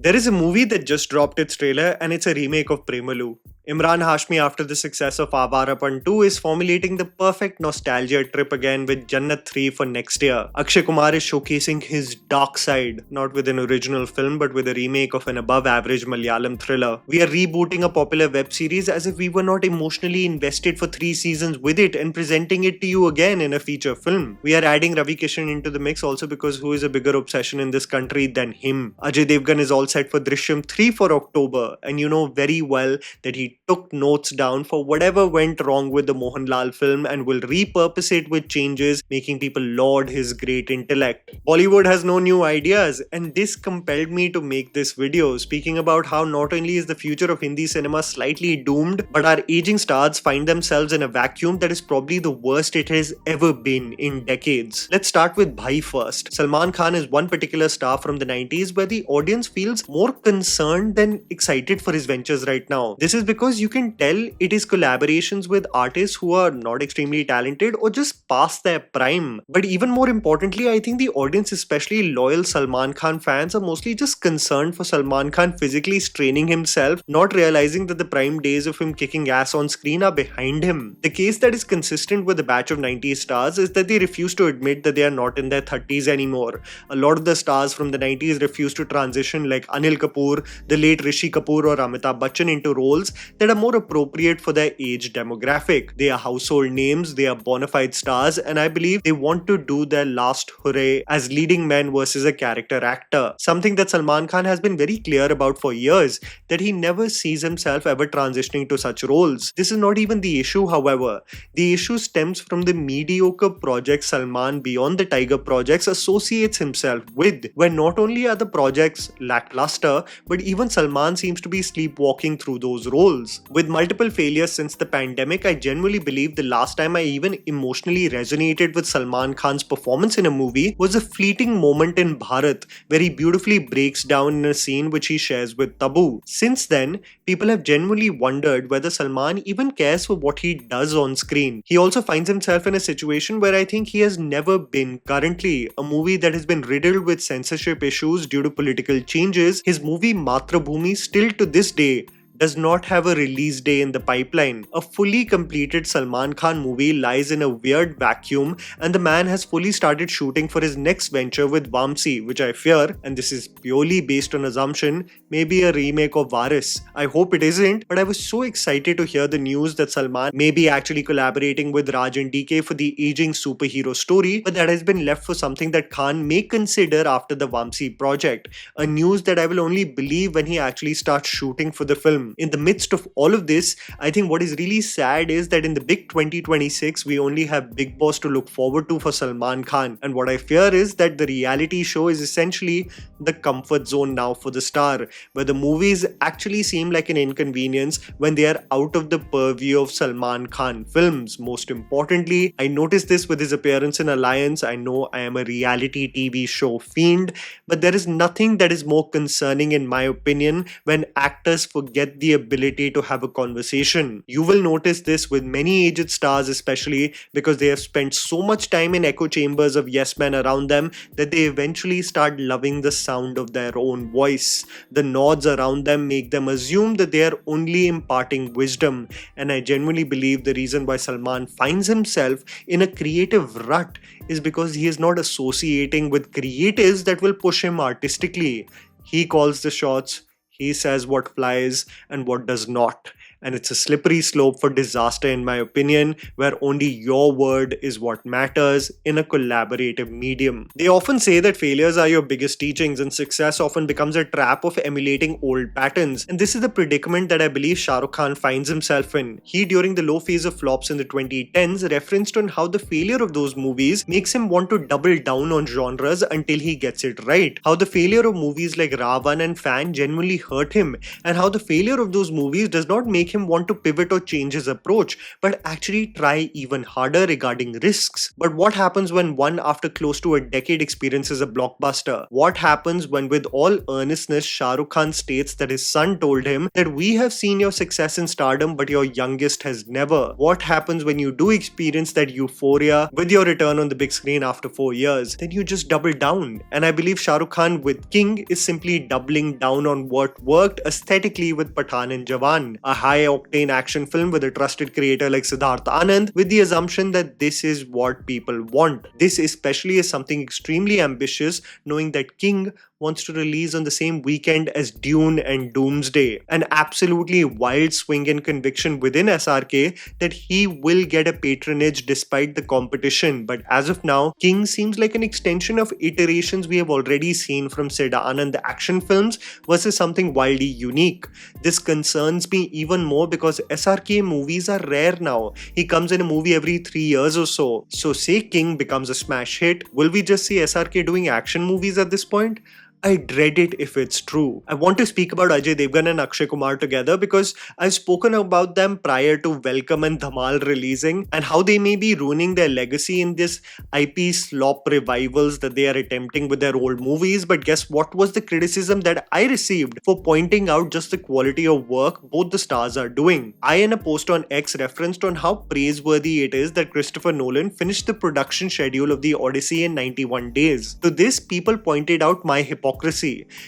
There is a movie that just dropped its trailer and it's a remake of Premalu. Imran Hashmi, after the success of Avarapan 2, is formulating the perfect nostalgia trip again with Jannat 3 for next year. Akshay Kumar is showcasing his dark side, not with an original film but with a remake of an above-average Malayalam thriller. We are rebooting a popular web series as if we were not emotionally invested for 3 seasons with it and presenting it to you again in a feature film. We are adding Ravi Kishan into the mix also because who is a bigger obsession in this country than him? Ajay Devgan is all set for Drishyam 3 for October, and you know very well that he took notes down for whatever went wrong with the Mohanlal film and will repurpose it with changes, making people laud his great intellect. Bollywood has no new ideas, and this compelled me to make this video, speaking about how not only is the future of Hindi cinema slightly doomed, but our aging stars find themselves in a vacuum that is probably the worst it has ever been in decades. Let's start with Bhai first. Salman Khan is one particular star from the 90s where the audience feels more concerned than excited for his ventures right now. This is because you can tell it is collaborations with artists who are not extremely talented or just past their prime. But even more importantly, I think the audience, especially loyal Salman Khan fans, are mostly just concerned for Salman Khan physically straining himself, not realizing that the prime days of him kicking ass on screen are behind him. The case that is consistent with the batch of 90s stars is that they refuse to admit that they are not in their 30s anymore. A lot of the stars from the 90s refuse to transition, like Anil Kapoor, the late Rishi Kapoor or Amitabh Bachchan, into roles that are more appropriate for their age demographic. They are household names, they are bona fide stars, and I believe they want to do their last hooray as leading men versus a character actor. Something that Salman Khan has been very clear about for years, that he never sees himself ever transitioning to such roles. This is not even the issue, however. The issue stems from the mediocre projects Salman beyond the Tiger projects associates himself with, where not only are the projects lackluster, but even Salman seems to be sleepwalking through those roles. With multiple failures since the pandemic, I genuinely believe the last time I even emotionally resonated with Salman Khan's performance in a movie was a fleeting moment in Bharat, where he beautifully breaks down in a scene which he shares with Tabu. Since then, people have genuinely wondered whether Salman even cares for what he does on screen. He also finds himself in a situation where I think he has never been currently. A movie that has been riddled with censorship issues due to political changes, his movie Matrabhumi still to this day does not have a release day in the pipeline. A fully completed Salman Khan movie lies in a weird vacuum, and the man has fully started shooting for his next venture with Vamsi, which I fear, and this is purely based on assumption, may be a remake of Varis. I hope it isn't, but I was so excited to hear the news that Salman may be actually collaborating with Raj and DK for the aging superhero story, but that has been left for something that Khan may consider after the Vamsi project. A news that I will only believe when he actually starts shooting for the film. In the midst of all of this, I think what is really sad is that in the big 2026, we only have Big Boss to look forward to for Salman Khan. And what I fear is that the reality show is essentially the comfort zone now for the star, where the movies actually seem like an inconvenience when they are out of the purview of Salman Khan films. Most importantly, I noticed this with his appearance in Alliance. I know I am a reality TV show fiend, but there is nothing that is more concerning in my opinion when actors forget the ability to have a conversation. You will notice this with many aged stars, especially because they have spent so much time in echo chambers of yes men around them that they eventually start loving the sound of their own voice. The nods around them make them assume that they are only imparting wisdom, and I genuinely believe the reason why Salman finds himself in a creative rut is because he is not associating with creatives that will push him artistically. He calls the shots. He says what flies and what does not. And it's a slippery slope for disaster in my opinion, where only your word is what matters in a collaborative medium. They often say that failures are your biggest teachings and success often becomes a trap of emulating old patterns. And this is the predicament that I believe Shah Rukh Khan finds himself in. He, during the low phase of flops in the 2010s, referenced on how the failure of those movies makes him want to double down on genres until he gets it right. How the failure of movies like Ravan and Fan genuinely hurt him, and how the failure of those movies does not make make him want to pivot or change his approach, but actually try even harder regarding risks. But what happens when one, after close to a decade, experiences a blockbuster? What happens when, with all earnestness, Shah Rukh Khan states that his son told him that we have seen your success in stardom, but your youngest has never? What happens when you do experience that euphoria with your return on the big screen after 4 years? Then you just double down. And I believe Shah Rukh Khan with King is simply doubling down on what worked aesthetically with Pathan and Jawan, a high-octane action film with a trusted creator like Siddharth Anand, with the assumption that this is what people want. This especially is something extremely ambitious, knowing that King wants to release on the same weekend as Dune and Doomsday. An absolutely wild swing and conviction within SRK that he will get a patronage despite the competition. But as of now, King seems like an extension of iterations we have already seen from Sid Anand action films versus something wildly unique. This concerns me even more because SRK movies are rare now. He comes in a movie every 3 years or so. So say King becomes a smash hit, will we just see SRK doing action movies at this point? I dread it if it's true. I want to speak about Ajay Devgan and Akshay Kumar together because I've spoken about them prior to Welcome and Dhamal releasing and how they may be ruining their legacy in this IP slop revivals that they are attempting with their old movies. But guess what was the criticism that I received for pointing out just the quality of work both the stars are doing? I, in a post on X, referenced on how praiseworthy it is that Christopher Nolan finished the production schedule of The Odyssey in 91 days. To this, people pointed out my hypocrisy,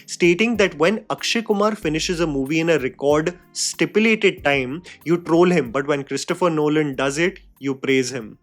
stating that when Akshay Kumar finishes a movie in a record stipulated time, you troll him, but when Christopher Nolan does it, you praise him.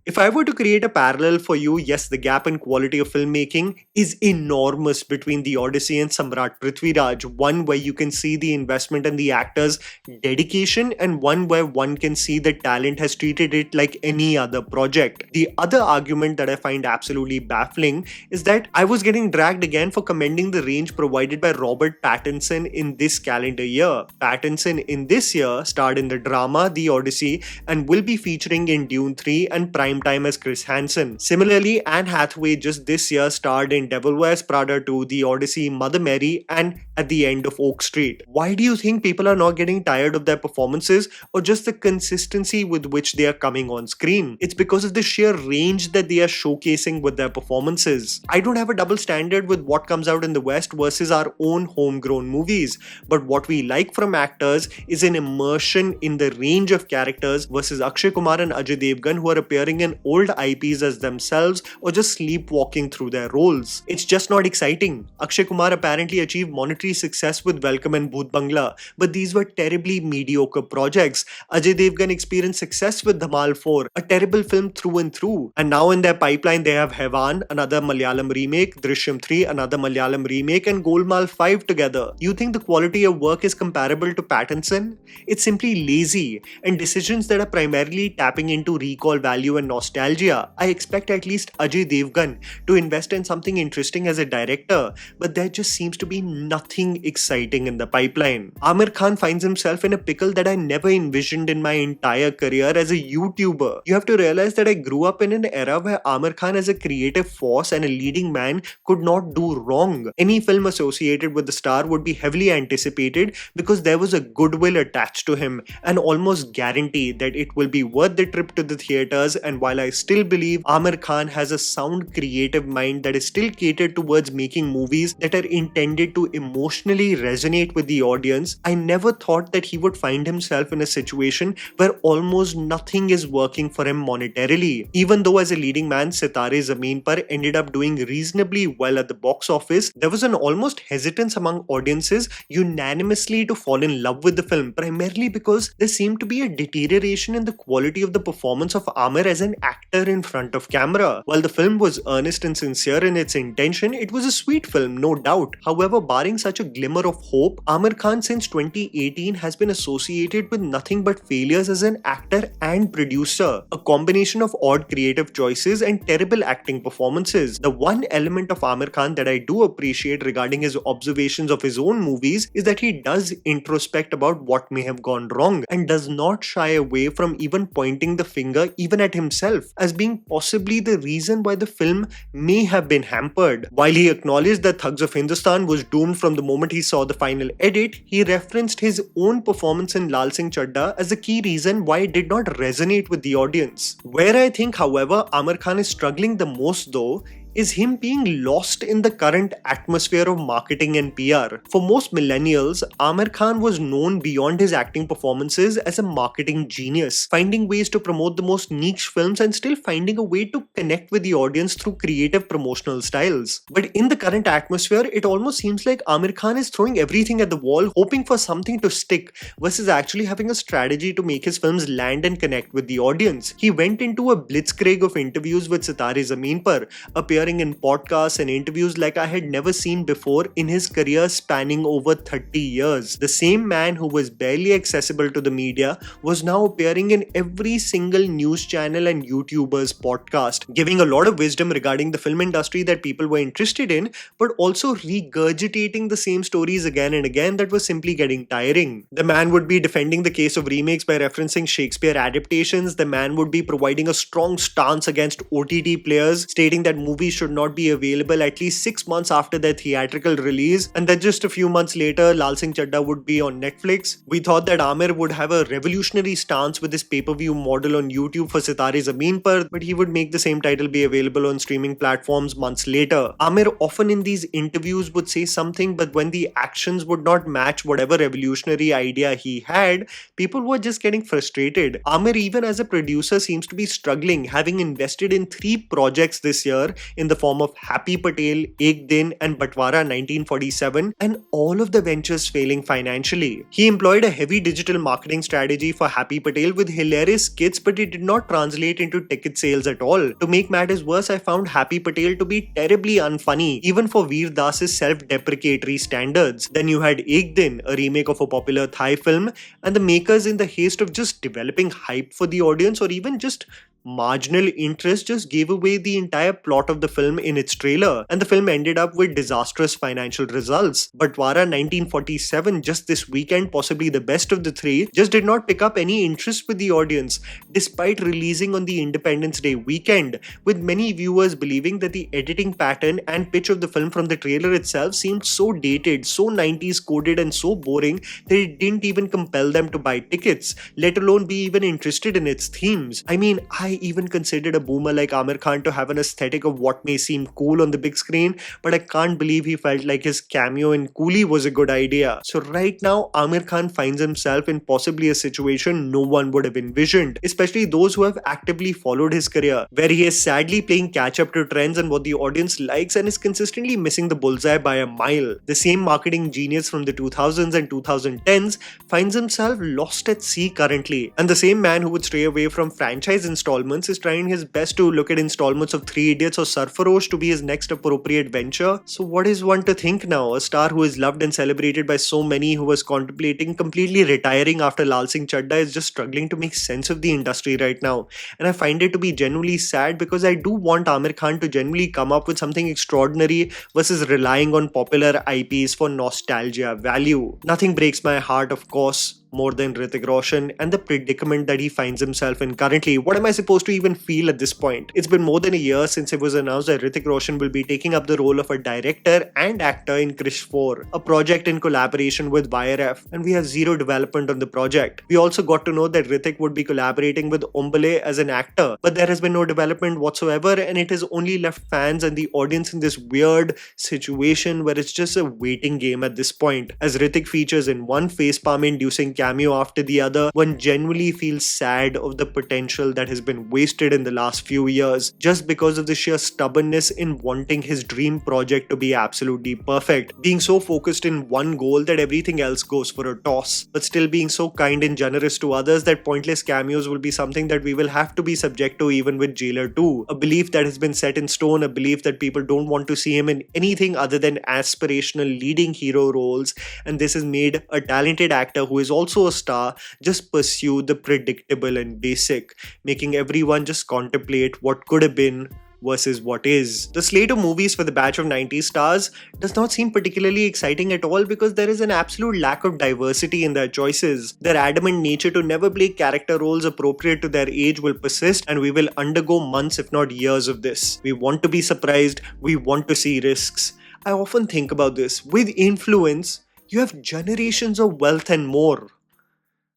If I were to create a parallel for you, yes, the gap in quality of filmmaking is enormous between The Odyssey and Samrat Prithviraj. One where you can see the investment and the actors' dedication, and one where one can see the talent has treated it like any other project. The other argument that I find absolutely baffling is that I was getting dragged again for commending the range provided by Robert Pattinson in this calendar year. Pattinson in this year starred in the drama The Odyssey and will be featuring in Dune 3 and prime time as Chris Hansen. Similarly, Anne Hathaway just this year starred in Devil Wears Prada 2, The Odyssey, Mother Mary, and At the End of Oak Street. Why do you think people are not getting tired of their performances or just the consistency with which they are coming on screen? It's because of the sheer range that they are showcasing with their performances. I don't have a double standard with what comes out in the West versus our own homegrown movies, but what we like from actors is an immersion in the range of characters versus Akshay Kumar and Ajay Devgan, who are appearing in old IPs as themselves or just sleepwalking through their roles. It's just not exciting. Akshay Kumar apparently achieved monetary success with Welcome and Bhoot Bangla, but these were terribly mediocre projects. Ajay Devgan experienced success with Dhamal 4, a terrible film through and through. And now in their pipeline they have Hevan, another Malayalam remake, Drishyam 3, another Malayalam remake, and Golmaal 5 together. You think the quality of work is comparable to Pattinson? It's simply lazy, and decisions that are primarily tapping into recall value and nostalgia. I expect at least Ajay Devgan to invest in something interesting as a director, but there just seems to be nothing exciting in the pipeline. Aamir Khan finds himself in a pickle that I never envisioned in my entire career as a YouTuber. You have to realize that I grew up in an era where Aamir Khan as a creative force and a leading man could not do wrong. Any film associated with the star would be heavily anticipated because there was a goodwill attached to him, and almost guarantee that it will be worth the trip to the theaters. And while I still believe Aamir Khan has a sound creative mind that is still catered towards making movies that are intended to emotionally resonate with the audience, I never thought that he would find himself in a situation where almost nothing is working for him monetarily. Even though as a leading man, Sitare Zameen Par ended up doing reasonably well at the box office, there was an almost hesitance among audiences unanimously to fall in love with the film, primarily because there seemed to be a deterioration in the quality of the performance of Aamir as an actor in front of camera. While the film was earnest and sincere in its intention, it was a sweet film, no doubt. However, barring such a glimmer of hope, Aamir Khan since 2018 has been associated with nothing but failures as an actor and producer, a combination of odd creative choices and terrible acting performances. The one element of Aamir Khan that I do appreciate regarding his observations of his own movies is that he does introspect about what may have gone wrong and does not shy away from even pointing the finger even at himself himself as being possibly the reason why the film may have been hampered. While he acknowledged that Thugs of Hindustan was doomed from the moment he saw the final edit, he referenced his own performance in Lal Singh Chadda as a key reason why it did not resonate with the audience. Where I think, however, Aamir Khan is struggling the most though is him being lost in the current atmosphere of marketing and PR. For most millennials, Aamir Khan was known beyond his acting performances as a marketing genius, finding ways to promote the most niche films and still finding a way to connect with the audience through creative promotional styles. But in the current atmosphere, it almost seems like Aamir Khan is throwing everything at the wall, hoping for something to stick, versus actually having a strategy to make his films land and connect with the audience. He went into a blitzkrieg of interviews with Sitare Zameen Par, appearing in podcasts and interviews like I had never seen before in his career spanning over 30 years. The same man who was barely accessible to the media was now appearing in every single news channel and YouTuber's podcast, giving a lot of wisdom regarding the film industry that people were interested in, but also regurgitating the same stories again and again that was simply getting tiring. The man would be defending the case of remakes by referencing Shakespeare adaptations. The man would be providing a strong stance against OTT players, stating that movies should not be available at least 6 months after their theatrical release, and that just a few months later Lal Singh Chadda would be on Netflix. We thought that Aamir would have a revolutionary stance with his pay-per-view model on YouTube for Sitare Zameen Par, but he would make the same title be available on streaming platforms months later. Aamir often in these interviews would say something, but when the actions would not match whatever revolutionary idea he had, people were just getting frustrated. Aamir, even as a producer, seems to be struggling, having invested in 3 projects this year in the form of Happy Patel, Ek Din and Batwara 1947, and all of the ventures failing financially. He employed a heavy digital marketing strategy for Happy Patel with hilarious skits, but it did not translate into ticket sales at all. To make matters worse, I found Happy Patel to be terribly unfunny, even for Veer Das's self-deprecatory standards. Then you had Ek Din, a remake of a popular Thai film, and the makers, in the haste of just developing hype for the audience or even just marginal interest, just gave away the entire plot of the film in its trailer, and the film ended up with disastrous financial results. But Batwara 1947, just this weekend, possibly the best of the 3, just did not pick up any interest with the audience, despite releasing on the Independence Day weekend, with many viewers believing that the editing pattern and pitch of the film from the trailer itself seemed so dated, so 90s coded and so boring that it didn't even compel them to buy tickets, let alone be even interested in its themes. I mean, I even considered a boomer like Aamir Khan to have an aesthetic of what may seem cool on the big screen, but I can't believe he felt like his cameo in Coolie was a good idea. So right now, Aamir Khan finds himself in possibly a situation no one would have envisioned, especially those who have actively followed his career, where he is sadly playing catch up to trends and what the audience likes and is consistently missing the bullseye by a mile. The same marketing genius from the 2000s and 2010s finds himself lost at sea currently, and the same man who would stray away from franchise installments is trying his best to look at installments of Three Idiots or Sarfarosh to be his next appropriate venture. So what is one to think now? A star who is loved and celebrated by so many, who was contemplating completely retiring after Lal Singh Chadda, is just struggling to make sense of the industry right now. And I find it to be genuinely sad, because I do want Aamir Khan to genuinely come up with something extraordinary versus relying on popular IPs for nostalgia value. Nothing breaks my heart, of course, more than Hrithik Roshan and the predicament that he finds himself in currently. What am I supposed to even feel at this point? It's been more than a year since it was announced that Hrithik Roshan will be taking up the role of a director and actor in Krish 4, a project in collaboration with YRF, and we have zero development on the project. We also got to know that Hrithik would be collaborating with Ombale as an actor, but there has been no development whatsoever, and it has only left fans and the audience in this weird situation where it's just a waiting game at this point. As Hrithik features in one facepalm inducing cameo after the other, one genuinely feels sad of the potential that has been wasted in the last few years just because of the sheer stubbornness in wanting his dream project to be absolutely perfect, being so focused in one goal that everything else goes for a toss, but still being so kind and generous to others that pointless cameos will be something that we will have to be subject to even with Jailer 2, a belief that has been set in stone, a belief that people don't want to see him in anything other than aspirational leading hero roles, and this has made a talented actor who is also a star just pursue the predictable and basic, making everyone just contemplate what could have been versus what is. The slate of movies for the batch of 90s stars does not seem particularly exciting at all because there is an absolute lack of diversity in their choices. Their adamant nature to never play character roles appropriate to their age will persist, and we will undergo months if not years of this. We want to be surprised, we want to see risks. I often think about this. With influence, you have generations of wealth and more.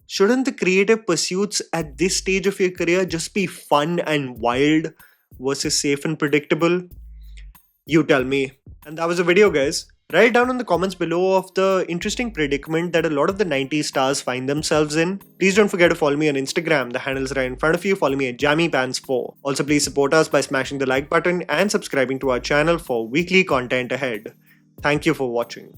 Shouldn't the creative pursuits at this stage of your career just be fun and wild versus safe and predictable? You tell me. And that was the video, guys. Write down in the comments below of the interesting predicament that a lot of the 90s stars find themselves in. Please don't forget to follow me on Instagram. The handle's right in front of you. Follow me at JammyPants4. Also, please support us by smashing the like button and subscribing to our channel for weekly content ahead. Thank you for watching.